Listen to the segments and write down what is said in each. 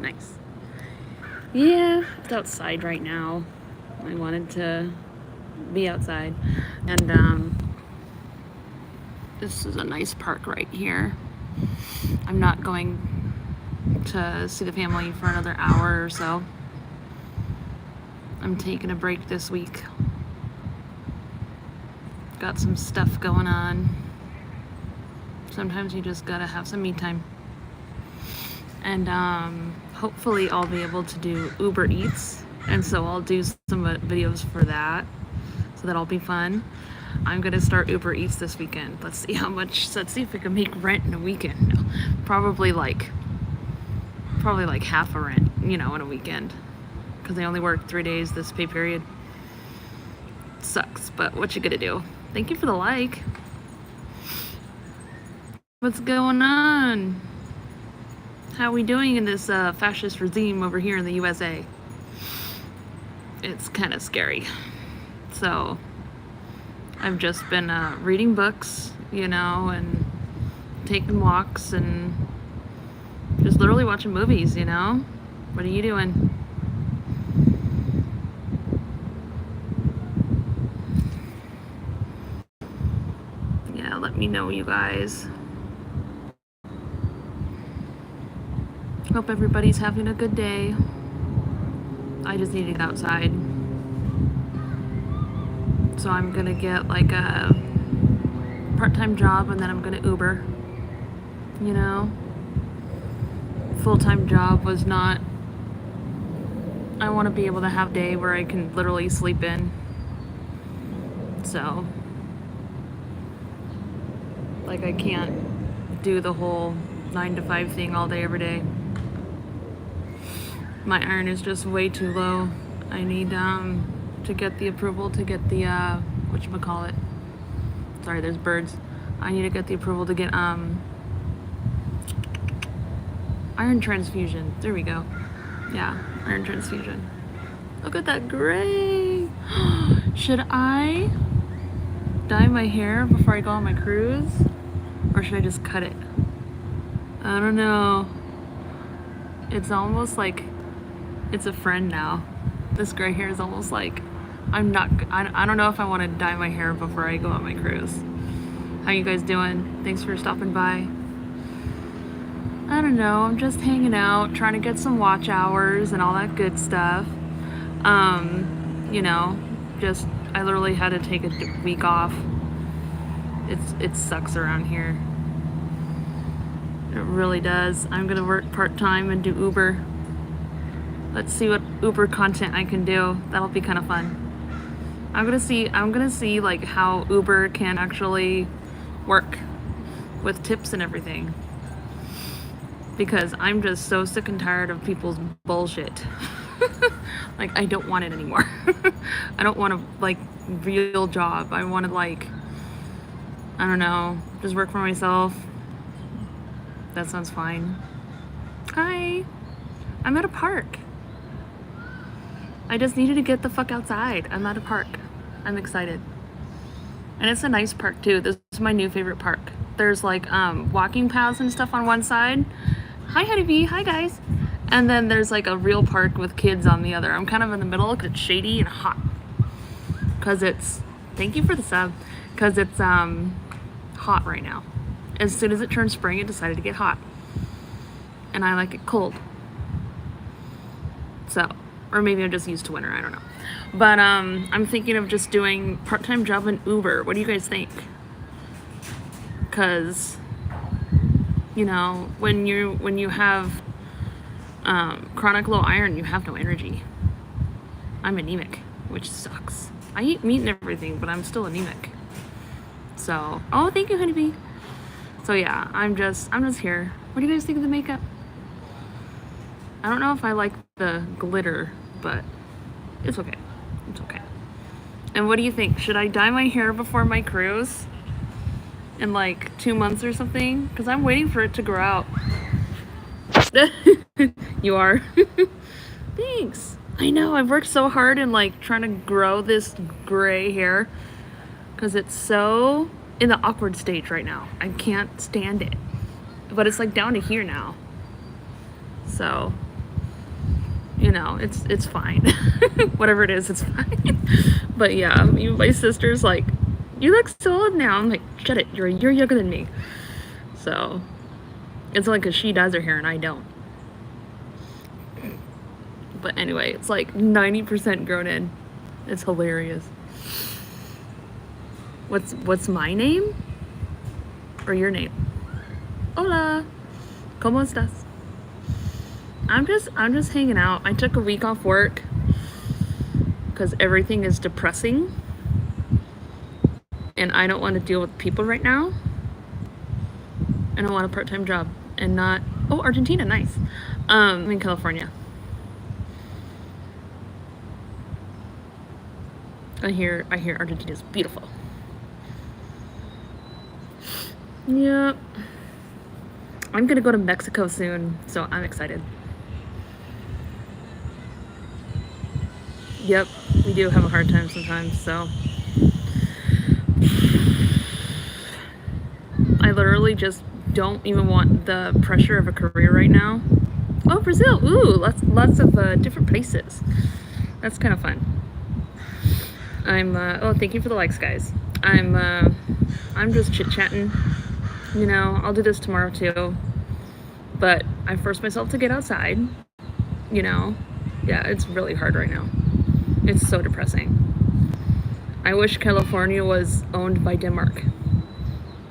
Nice. Yeah, it's outside right now. I wanted to be outside. And this is a nice park right here. I'm not going to see the family for another hour or so. I'm taking a break this week. Got some stuff going on. Sometimes you just gotta have some me time. And hopefully I'll be able to do Uber Eats, and so I'll do some videos for that, so that'll be fun. I'm gonna start Uber Eats this weekend. Let's see how much. Let's see if we can make rent in a weekend. No, probably like half a rent, in a weekend, because I only work 3 days this pay period. Sucks, but what you gonna do? Thank you for the like. What's going on? How are we doing in this fascist regime over here in the USA? It's kind of scary. So I've just been reading books, and taking walks and just literally watching movies, What are you doing? Yeah, let me know, you guys. Hope everybody's having a good day. I just need to get outside. So I'm gonna get like a part-time job, and then I'm gonna Uber. Full-time job was not. I want to be able to have a day where I can literally sleep in. So, like, I can't do the whole 9 to 5 thing all day, every day. My iron is just way too low. I need to get the approval to get the whatchamacallit. Sorry, there's birds. I need to get the approval to get iron transfusion. There we go. Yeah, iron transfusion. Look at that gray. Should I dye my hair before I go on my cruise? Or should I just cut it? I don't know. It's almost like it's a friend now. This gray hair is almost like I don't know if I want to dye my hair before I go on my cruise. How you guys doing? Thanks for stopping by. I don't know, I'm just hanging out, trying to get some watch hours and all that good stuff. Just I literally had to take a week off. It sucks around here. It really does. I'm gonna work part-time and do Uber. Let's see what Uber content I can do. That'll be kind of fun. I'm gonna see like how Uber can actually work with tips and everything. Because I'm just so sick and tired of people's bullshit. Like, I don't want it anymore. I don't want a real job. I want to I don't know, just work for myself. That sounds fine. Hi, I'm at a park. I just needed to get the fuck outside. I'm at a park. I'm excited. And it's a nice park too. This is my new favorite park. There's walking paths and stuff on one side. Hi, Honeybee. Hi, guys. And then there's a real park with kids on the other. I'm kind of in the middle because it's shady and hot. Because it's, thank you for the sub. Because it's hot right now. As soon as it turned spring, it decided to get hot. And I like it cold. So, or maybe I'm just used to winter, I don't know. But I'm thinking of just doing part-time job in Uber. What do you guys think? Because when you have chronic low iron, you have no energy. I'm anemic, which sucks. I eat meat and everything, but I'm still anemic. So, oh, thank you, Honeybee. So yeah, I'm just here. What do you guys think of the makeup? I don't know if I like the glitter, but it's okay. It's okay. And what do you think? Should I dye my hair before my cruise? In 2 months or something? Because I'm waiting for it to grow out. You are? Thanks. I know, I've worked so hard in trying to grow this gray hair. Because it's so in the awkward stage right now. I can't stand it. But it's down to here now. So, You know, it's fine. Whatever it is, it's fine. But yeah, my sister's like, you look so old now. I'm like, shut it, you're younger than me. So it's only because she does her hair and I don't. But anyway, it's like 90% grown in. It's hilarious. What's my name? Or your name? Hola. ¿Cómo estás? I'm just hanging out. I took a week off work because everything is depressing. And I don't want to deal with people right now. And I want a part-time job and not... Oh, Argentina, nice. I'm in California. I hear Argentina's beautiful. Yep. I'm gonna go to Mexico soon, so I'm excited. Yep, we do have a hard time sometimes, so. I literally just don't even want the pressure of a career right now. Oh, Brazil! Ooh, lots of different places. That's kind of fun. Oh, thank you for the likes, guys. I'm just chit-chatting. You know, I'll do this tomorrow too. But I forced myself to get outside. You know? Yeah, it's really hard right now. It's so depressing. I wish California was owned by Denmark.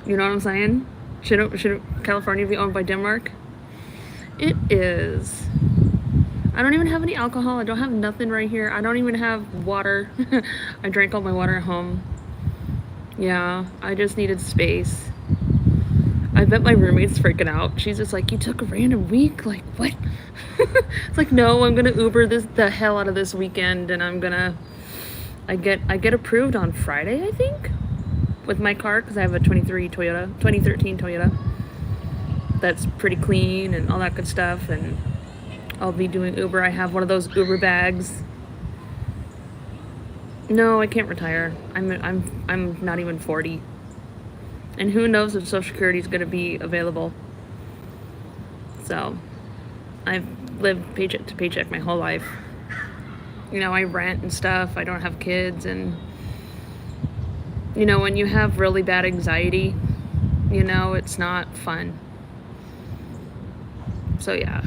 You know what I'm saying? Should California be owned by Denmark? It is. I don't even have any alcohol. I don't have nothing right here. I don't even have water. I drank all my water at home. Yeah, I just needed space. I bet my roommate's freaking out. She's just like, you took a random week? Like, what? It's like, no, I'm gonna Uber the hell out of this weekend, and I get approved on Friday, I think, with my car, because I have a 2013 Toyota. That's pretty clean and all that good stuff, and I'll be doing Uber. I have one of those Uber bags. No, I can't retire. I'm not even 40. And who knows if Social Security is going to be available. So, I've lived paycheck to paycheck my whole life. You know, I rent and stuff. I don't have kids. And, you know, when you have really bad anxiety, you know, it's not fun. So, yeah.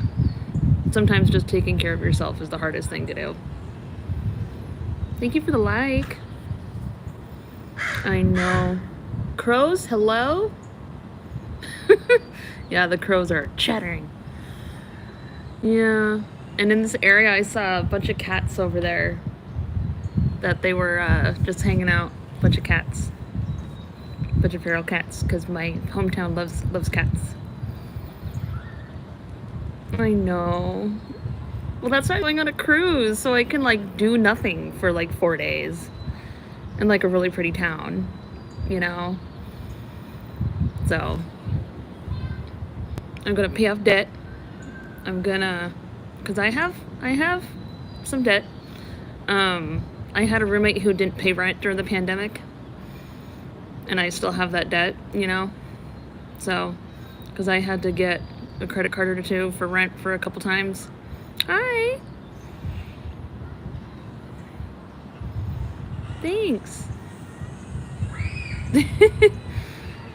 Sometimes just taking care of yourself is the hardest thing to do. Thank you for the like. I know. Crows, hello? Yeah, the crows are chattering. Yeah. And in this area, I saw a bunch of cats over there. That they were just hanging out. A bunch of cats. A bunch of feral cats. Because my hometown loves cats. I know. Well, that's why I'm going on a cruise. So I can, like, do nothing for, like, 4 days. In, like, a really pretty town. You know? So, I'm gonna pay off debt. Cause I have some debt. I had a roommate who didn't pay rent during the pandemic, and I still have that debt, you know. So, cause I had to get a credit card or two for rent for a couple times. Hi. Thanks.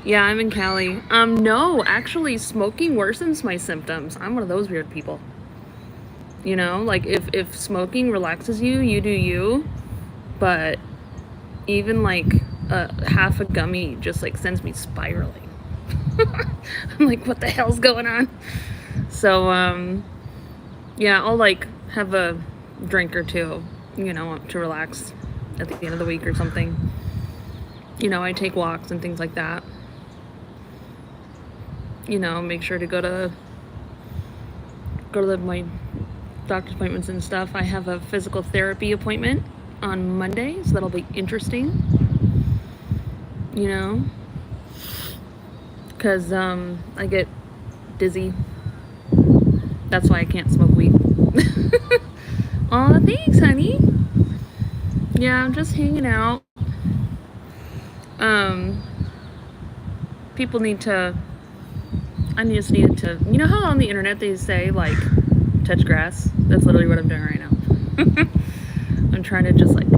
Yeah, I'm in Cali. No, actually, smoking worsens my symptoms. I'm one of those weird people. You know, like, if smoking relaxes you, you do you. But even, like, half a gummy just, like, sends me spiraling. I'm like, what the hell's going on? So, yeah, I'll, like, have a drink or two, you know, to relax at the end of the week or something. You know, I take walks and things like that. You know, make sure to go to my doctor's appointments and stuff. I have a physical therapy appointment on Monday, so that'll be interesting. You know, because I get dizzy. That's why I can't smoke weed. Aw, thanks, honey. Yeah, I'm just hanging out. People need to... I just needed to... You know how on the internet they say, like, touch grass. That's literally what I'm doing right now. I'm trying to just like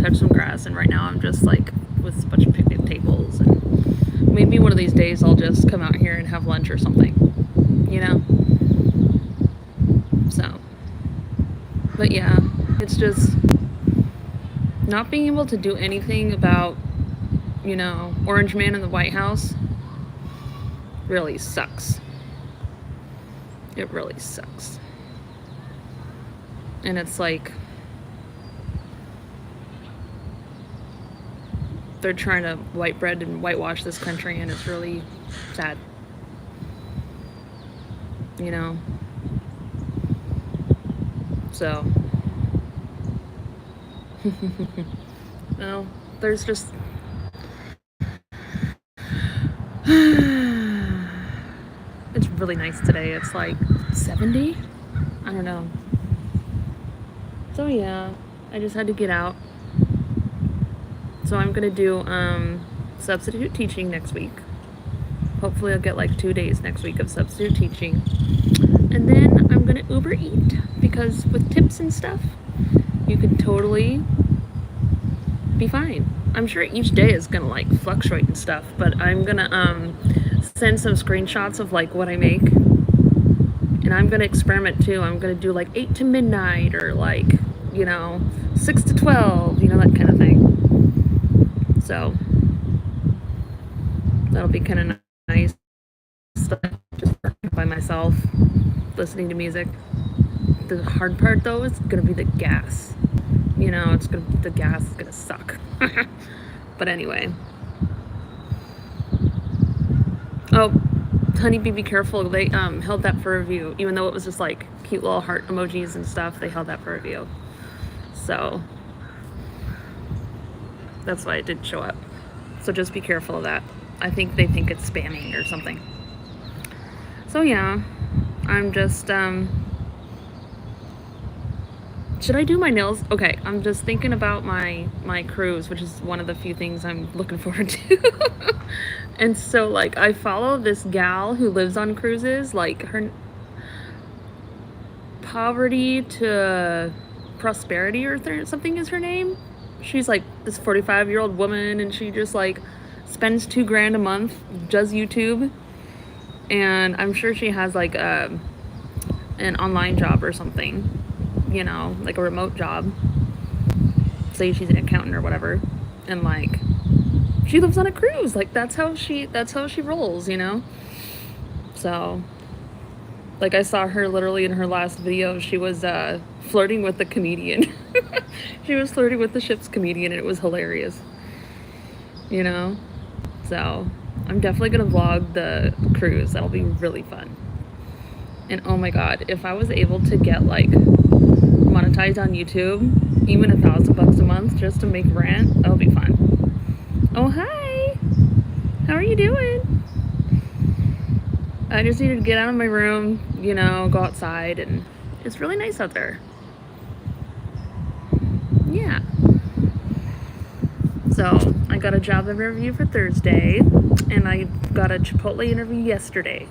touch some grass, and right now I'm just like with a bunch of picnic tables, and maybe one of these days I'll just come out here and have lunch or something, you know? So, but yeah, it's just not being able to do anything about, you know, Orange Man in the White House really sucks. It really sucks. And it's like they're trying to white bread and whitewash this country, and it's really sad. You know? So, no, there's just it's really nice today. It's like 70? I don't know. So yeah, I just had to get out. So I'm gonna do substitute teaching next week. Hopefully I'll get like 2 days next week of substitute teaching. And then I'm gonna Uber Eat, because with tips and stuff, you can totally be fine. I'm sure each day is gonna like fluctuate and stuff, but I'm gonna send some screenshots of like what I make. And I'm gonna experiment too. I'm gonna do like 8 to midnight, or like, you know, 6 to 12, you know, that kind of thing. So that'll be kind of nice. Just working by myself, listening to music. The hard part though is gonna be the gas. You know, the gas is gonna suck. But anyway. Oh, Honeybee, be careful. They held that for review, even though it was just like cute little heart emojis and stuff. They held that for review. So that's why it didn't show up. So just be careful of that. I think they think it's spamming or something. So yeah, I'm just should I do my nails? Okay, I'm just thinking about my cruise, which is one of the few things I'm looking forward to. And so like I follow this gal who lives on cruises, like her Poverty to Prosperity or something is her name. She's like this 45-year-old woman, and she just like spends $2,000 a month, does YouTube, and I'm sure she has like an online job or something, you know, like a remote job. Say she's an accountant or whatever, and like she lives on a cruise. Like that's how she rolls, you know. So like I saw her literally in her last video, she was flirting with the comedian. She was flirting with the ship's comedian, and it was hilarious, you know. So I'm definitely gonna vlog the cruise. That'll be really fun. And oh my god, if I was able to get like monetized on YouTube, even $1,000 a month just to make Rant, that would be fun. Oh hi, how are you doing? I just needed to get out of my room, you know, go outside, and it's really nice out there. Yeah. So I got a job interview for Thursday, and I got a Chipotle interview yesterday.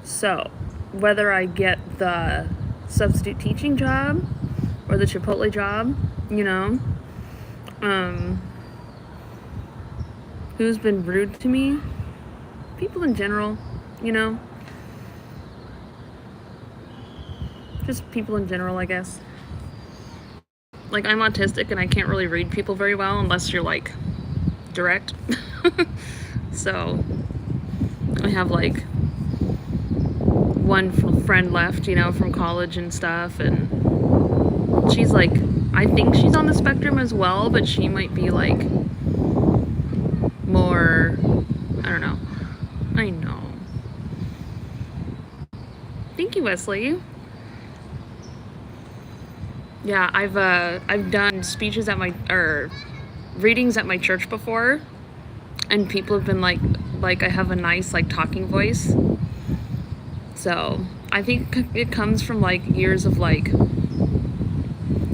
So whether I get the substitute teaching job or the Chipotle job, you know, who's been rude to me? People in general, you know, just people in general, I guess. Like I'm autistic and I can't really read people very well unless you're like direct. So I have like one friend left, you know, from college and stuff, and she's like, I think she's on the spectrum as well, but she might be like more, I don't know. I know. Thank you, Wesley. Yeah, I've done speeches at my, or readings at my church before, and people have been like I have a nice like talking voice. So I think it comes from like years of like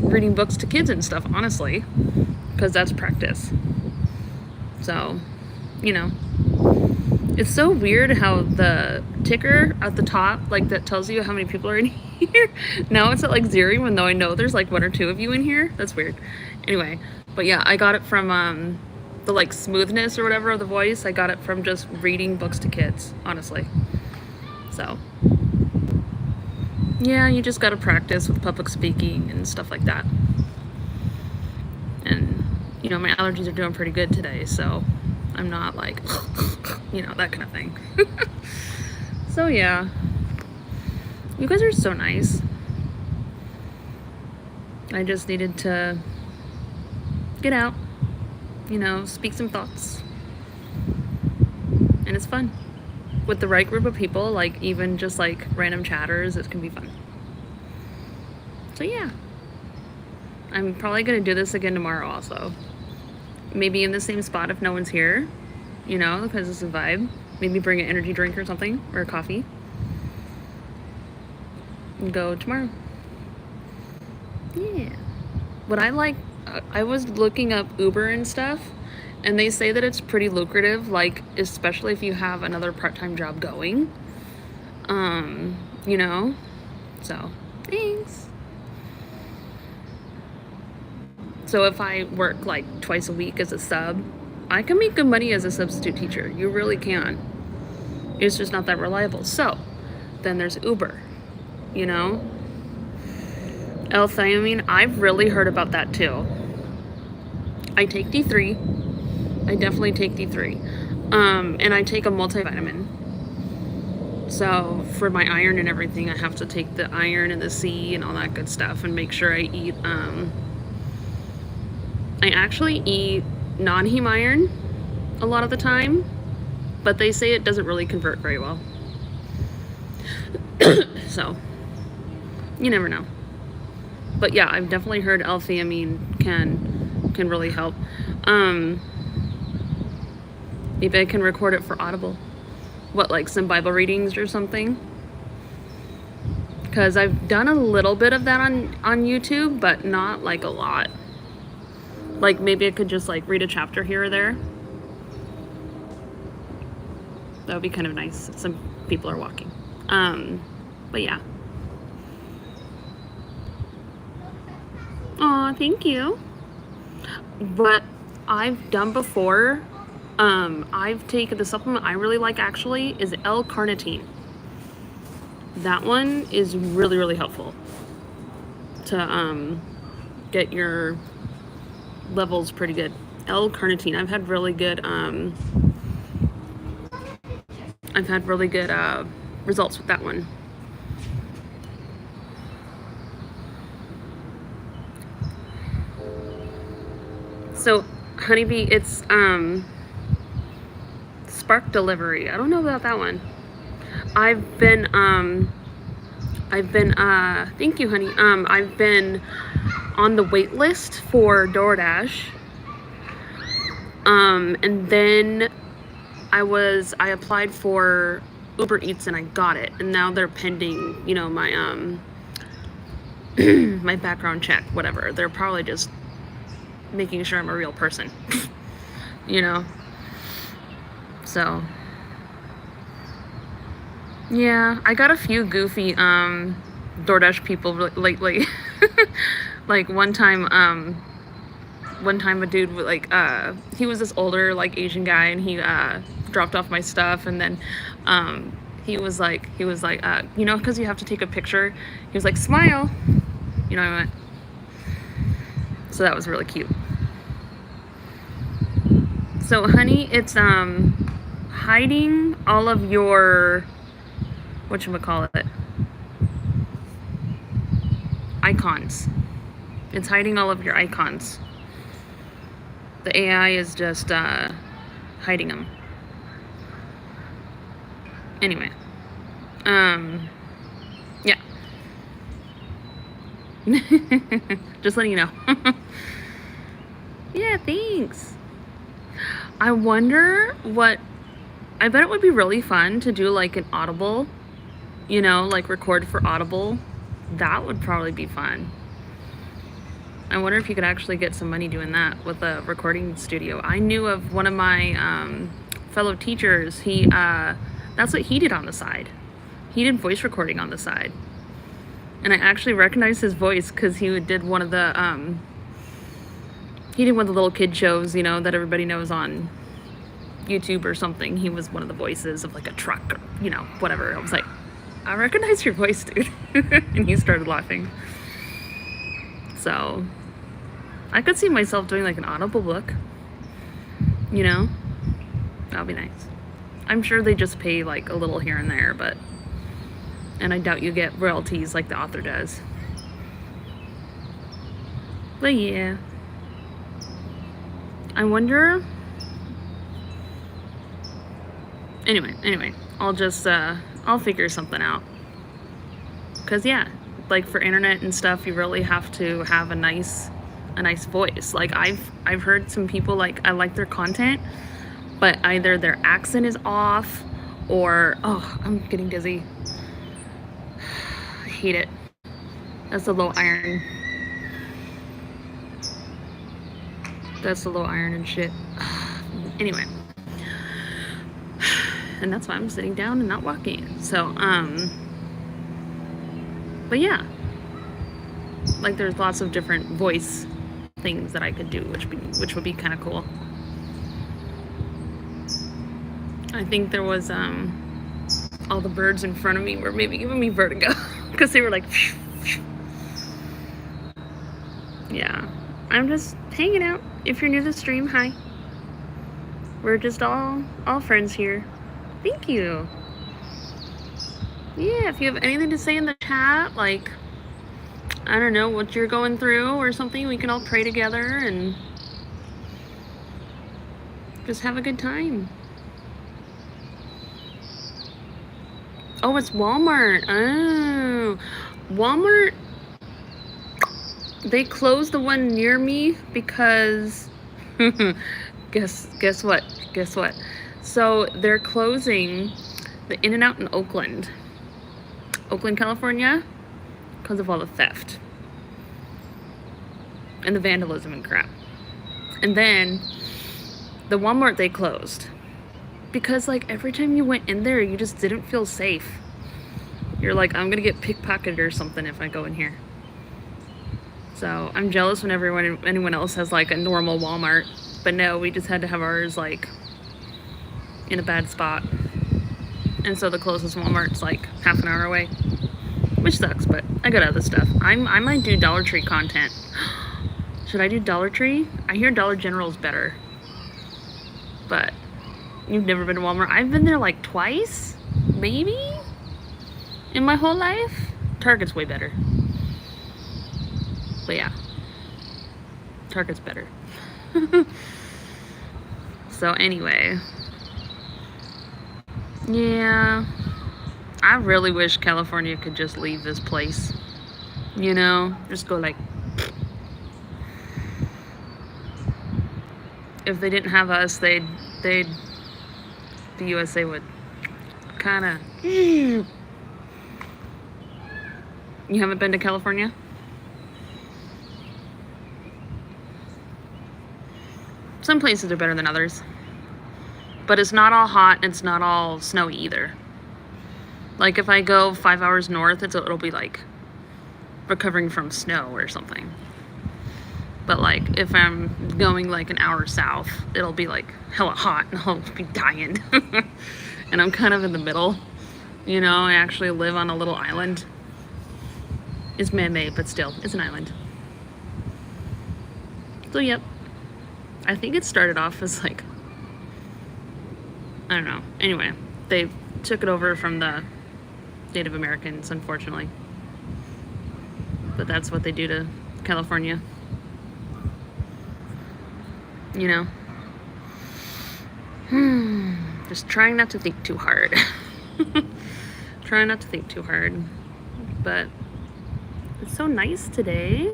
reading books to kids and stuff, honestly, because that's practice. So, you know, it's so weird how the ticker at the top, like that tells you how many people are in here. Now it's at like 0, even though I know there's like 1 or 2 of you in here. That's weird. Anyway, but yeah, I got it from the like smoothness or whatever of the voice. I got it from just reading books to kids, honestly. So yeah, you just gotta practice with public speaking and stuff like that. And you know, my allergies are doing pretty good today, so I'm not like you know, that kind of thing. So yeah, you guys are so nice. I just needed to get out, you know, speak some thoughts. And it's fun. With the right group of people, like even just like random chatters, it can be fun. So yeah, I'm probably gonna do this again tomorrow also. Maybe in the same spot if no one's here, you know, because it's a vibe. Maybe bring an energy drink or something, or a coffee. And go tomorrow. Yeah. What I like, I was looking up Uber and stuff, and they say that it's pretty lucrative, like especially if you have another part-time job going. You know, so thanks. So if I work like twice a week as a sub, I can make good money as a substitute teacher. You really can. It's just not that reliable. So then there's Uber, you know. L-thiamine, I've really heard about that too. I take D3. I definitely take D3. And I take a multivitamin. So for my iron and everything, I have to take the iron and the C and all that good stuff and make sure I eat, I actually eat non-heme iron a lot of the time, but they say it doesn't really convert very well. So, you never know. But yeah, I've definitely heard L-thiamine can really help. Maybe I can record it for Audible. What, like some Bible readings or something? Because I've done a little bit of that on YouTube, but not like a lot. Like maybe I could just like read a chapter here or there. That would be kind of nice. Some people are walking. But yeah. Aw, thank you. What I've done before, I've taken the supplement I really like actually is L-carnitine. That one is really, really helpful to get your levels pretty good. L-carnitine. I've had really good results with that one. So Honeybee, it's Spark Delivery. I don't know about that one. I've been thank you, honey. I've been on the wait list for DoorDash. And then I applied for Uber Eats and I got it. And now they're pending, you know, my my background check, whatever. They're probably just making sure I'm a real person. You know? So yeah, I got a few goofy DoorDash people lately. Like one time a dude like he was this older like Asian guy and he dropped off my stuff and then he was like you know, because you have to take a picture, he was like, smile, you know what I meant? So that was really cute. So honey, it's hiding all of your whatchamacallit, icons. It's hiding all of your icons. The AI is just hiding them. Anyway, yeah. Just letting you know. Yeah, thanks. I wonder I bet it would be really fun to do like an Audible, you know, like record for Audible. That would probably be fun. I wonder if you could actually get some money doing that with a recording studio. I knew of one of my fellow teachers. That's what he did on the side. He did voice recording on the side. And I actually recognized his voice because he did one of the little kid shows, you know, that everybody knows on YouTube or something. He was one of the voices of like a truck or, you know, whatever. I was like, I recognize your voice, dude. And he started laughing. So I could see myself doing like an Audible book, you know, that would be nice. I'm sure they just pay like a little here and there, and I doubt you get royalties like the author does. But yeah, I wonder. Anyway, I'll just I'll figure something out. Cause yeah, like for internet and stuff, you really have to have a nice voice. Like I've heard some people, like, I like their content, but either their accent is off or, oh, I'm getting dizzy. I hate it. That's the low iron. That's the low iron and shit. Anyway. And that's why I'm sitting down and not walking. So, but yeah. Like there's lots of different voice things that I could do, which would be kind of cool. I think there was all the birds in front of me were maybe giving me vertigo because they were like yeah, I'm just hanging out. If you're new to the stream, hi. We're just all friends here. Thank you. Yeah, if you have anything to say in the chat, like, I don't know, what you're going through or something, we can all pray together and just have a good time. Oh, it's Walmart. Oh, Walmart. They closed the one near me because guess what? So they're closing the In-N-Out in Oakland, California, because of all the theft and the vandalism and crap. And then the Walmart they closed because, like, every time you went in there, you just didn't feel safe. You're like, I'm gonna get pickpocketed or something if I go in here. So I'm jealous whenever anyone else has like a normal Walmart, but no, we just had to have ours like in a bad spot. And so the closest Walmart's like half an hour away, which sucks, but I got other stuff. I might do Dollar Tree content. Should I do Dollar Tree? I hear Dollar General's better. But you've never been to Walmart? I've been there like twice, maybe, in my whole life. Target's way better. But yeah, Target's better. So anyway, yeah, I really wish California could just leave this place, you know, just go like, if they didn't have us, the USA would kind of. You haven't been to California? Some places are better than others, but it's not all hot and it's not all snowy either. Like if I go 5 hours north, it'll be like recovering from snow or something. But like if I'm going like an hour south, it'll be like hella hot and I'll be dying. And I'm kind of in the middle, you know. I actually live on a little island. It's man-made, but still, it's an island. So yep. I think it started off as like, I don't know. Anyway, they took it over from the Native Americans, unfortunately. But that's what they do to California. You know? Just trying not to think too hard. Trying not to think too hard. But it's so nice today.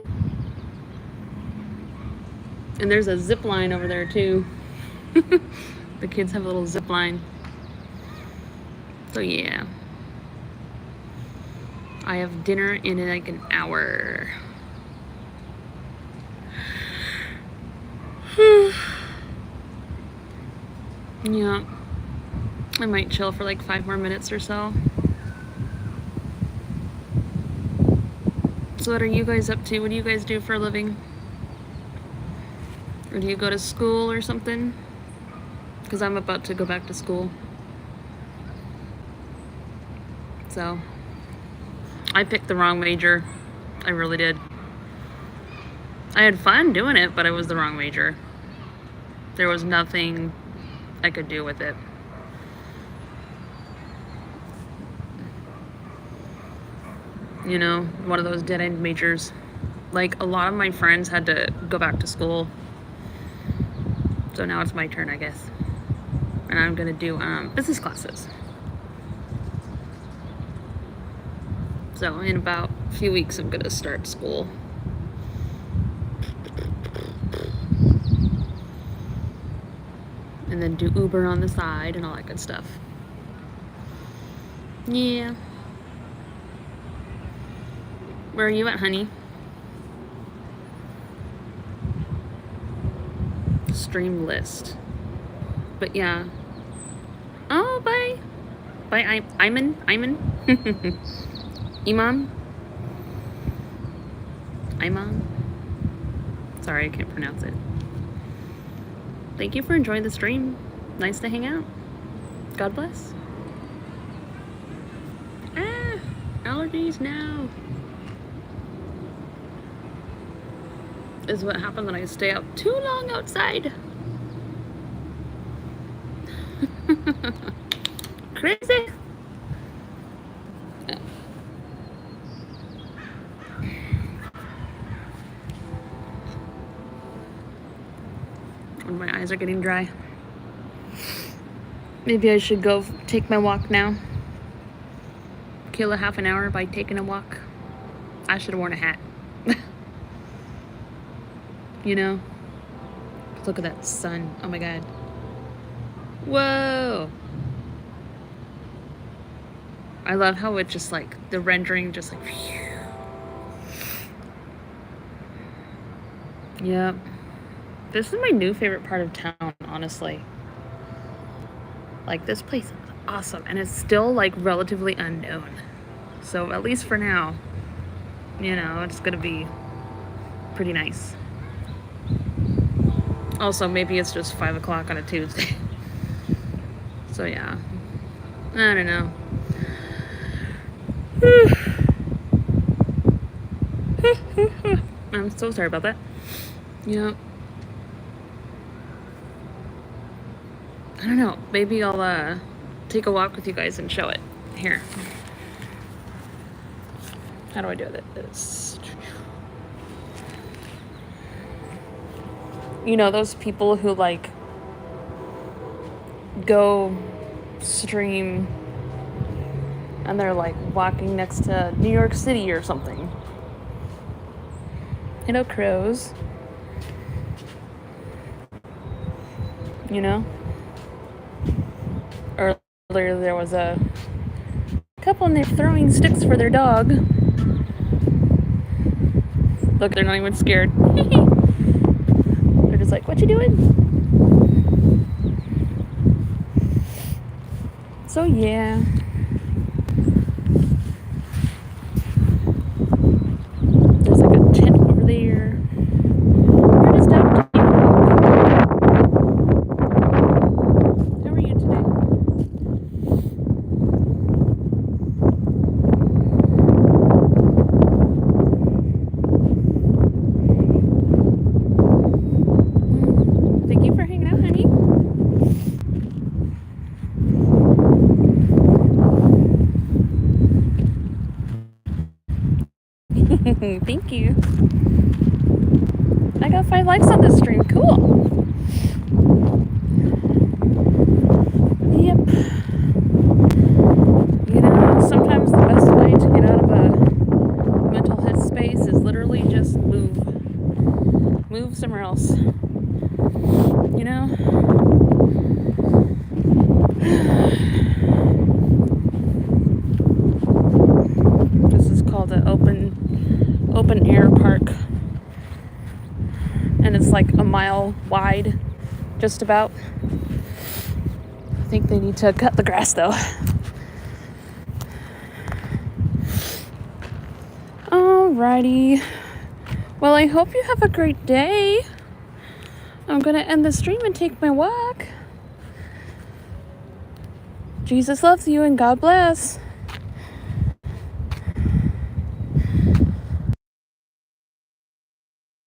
And there's a zip line over there too. The kids have a little zip line. So yeah. I have dinner in like an hour. Yeah. I might chill for like 5 more minutes or so. So what are you guys up to? What do you guys do for a living? Or do you go to school or something? Because I'm about to go back to school. So, I picked the wrong major. I really did. I had fun doing it, but it was the wrong major. There was nothing I could do with it. You know, one of those dead-end majors. Like, a lot of my friends had to go back to school. So now it's my turn, I guess. And I'm gonna do business classes. So in about a few weeks, I'm gonna start school. And then do Uber on the side and all that good stuff. Yeah. Where are you at, honey? Stream list. But yeah. Oh, bye. Bye, Iman. Imam. Sorry, I can't pronounce it. Thank you for enjoying the stream. Nice to hang out. God bless. Allergies now. Is what happens when I stay out too long outside. Crazy. When my eyes are getting dry. Maybe I should go take my walk now. Kill a half an hour by taking a walk. I should have worn a hat. You know? Look at that sun. Oh my god. Whoa! I love how it just like, the rendering just like, phew. Yep. This is my new favorite part of town, honestly. Like, this place is awesome, and it's still like relatively unknown. So at least for now, you know, it's gonna be pretty nice. Also, maybe it's just 5 o'clock on a Tuesday. So yeah, I don't know. I'm so sorry about that. Yeah. I don't know. Maybe I'll take a walk with you guys and show it. Here. How do I do this? You know, those people who like go stream and they're like walking next to New York City or something. Hello, crows. You know? Earlier there was a couple and they're throwing sticks for their dog. Look, they're not even scared. They're just like, what you doing? So yeah. There's like a tent over there. We're just out to take a walk. How are you today? Thank you for hanging out, honey. Thank you. I got 5 likes on this stream. Cool. Yep. You know, sometimes the best way to get out of a mental headspace is literally just move. Move somewhere else. You know? This is called an open air park. And it's like a mile wide, just about. I think they need to cut the grass though. All Alrighty. Well, I hope you have a great day. I'm going to end the stream and take my walk. Jesus loves you and God bless.